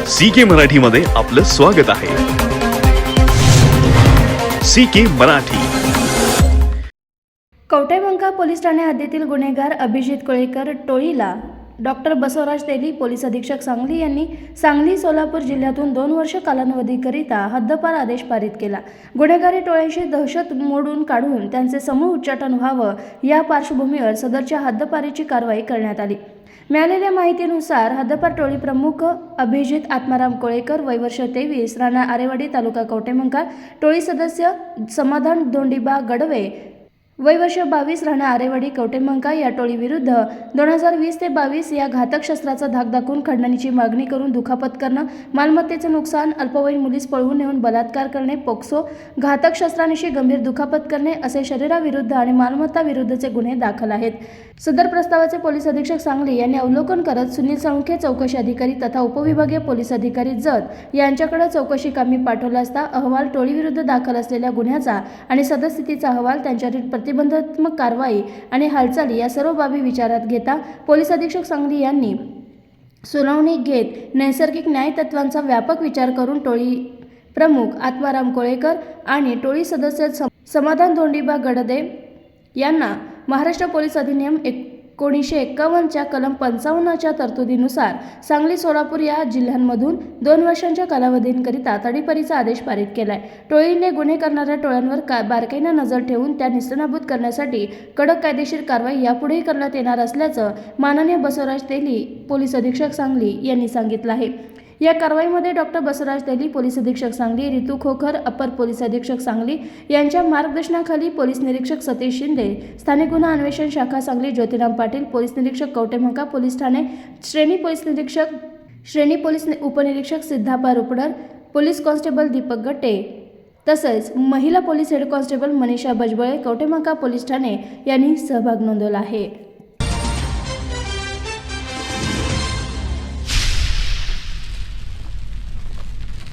CK मराठीमध्ये आपलं स्वागत आहे। CK मराठी। कवठेमंका पोलीस ठाणे हद्दीतील गुन्हेगार अभिजित कोळेकर टोळीला डॉक्टर बसवराज तेली, पोलीस अधीक्षक सांगली यांनी सांगली सोलापूर जिल्ह्यातून 2 वर्ष कालावधीकरिता हद्दपार आदेश पारित केला। गुन्हेगारी टोळ्यांची दहशत मोडून काढून त्यांचे समूळ उच्चाटन व्हावं या पार्श्वभूमीवर सदरच्या हद्दपारीची कारवाई करण्यात आली। मिळालेल्या माहितीनुसार हद्दपार टोळी प्रमुख अभिजित आत्माराम कोळेकर, वय वर्ष 23, राहणार आरेवाडी, तालुका कवठेमंका। टोळी सदस्य समाधान धोंडीबा गडवे, वय वर्ष 22, राहणार आरेवाडी, कवठेमंका। या टोळीविरुद्ध 2020 ते 22 या घातक शस्त्राचा धाक दाखवून खंडणीची मागणी करून दुखापत करणं, मालमत्तेचे नुकसान, अल्पवयीन मुलीस पळवून नेऊन बलात्कार करणे, पोक्सो, घातक शस्त्रांशी गंभीर दुखापत करणे असे शरीराविरुद्ध आणि मालमत्ता विरुद्धचे गुन्हे दाखल आहेत। सदर प्रस्तावाचे पोलीस अधीक्षक सांगली यांनी अवलोकन करत सुनील साळुंखे, चौकशी अधिकारी तथा उपविभागीय पोलीस अधिकारी जत यांच्याकडे चौकशी कामी पाठवला असता अहवाल टोळीविरुद्ध दाखल असलेल्या गुन्ह्याचा आणि सदस्यतेचा अहवाल, त्यांच्यावरील प्रतिबंधात्मक कारवाई आणि हालचाली या सर्व बाबी विचारात घेता पोलीस अधीक्षक सांगली यांनी सुनावणी घेत नैसर्गिक न्याय तत्वांचा व्यापक विचार करून टोळी प्रमुख आत्माराम कोळेकर आणि टोळी सदस्य समाधान धोंडीबा गडदे यांना महाराष्ट्र पोलीस अधिनियम 1951 च्या कलम 55 च्या तरतुदीनुसार सांगली, सोलापूर या जिल्ह्यांमधून 2 वर्षांच्या कालावधीकरिता तडीपारीचा आदेश पारित केलाय। टोळीने गुन्हे करणाऱ्या टोळ्यांवर बारकाईने नजर ठेवून त्या निस्तेनाबूत करण्यासाठी कडक कायदेशीर कारवाई यापुढेही करण्यात येणार असल्याचं माननीय बसवराज तेली, पोलीस अधीक्षक सांगली यांनी सांगितलं आहे। या कारवाईमध्ये डॉक्टर बसवराज तेली, पोलीस अधीक्षक सांगली, रितू खोखर, अपर पोलीस अधीक्षक सांगली यांच्या मार्गदर्शनाखाली पोलीस निरीक्षक सतीश शिंदे, स्थानिक गुन्हा अन्वेषण शाखा सांगली ज्योतिराम पाटील, पोलीस निरीक्षक कवठेमंका पोलीस ठाणे, श्रेणी पोलीस उपनिरीक्षक सिद्धापा रुपडर, पोलीस कॉन्स्टेबल दीपक गट्टे तसेच महिला police head constable Manisha Bhajbale, Kavathemahankal police ठाणे यांनी सहभाग नोंदवला आहे।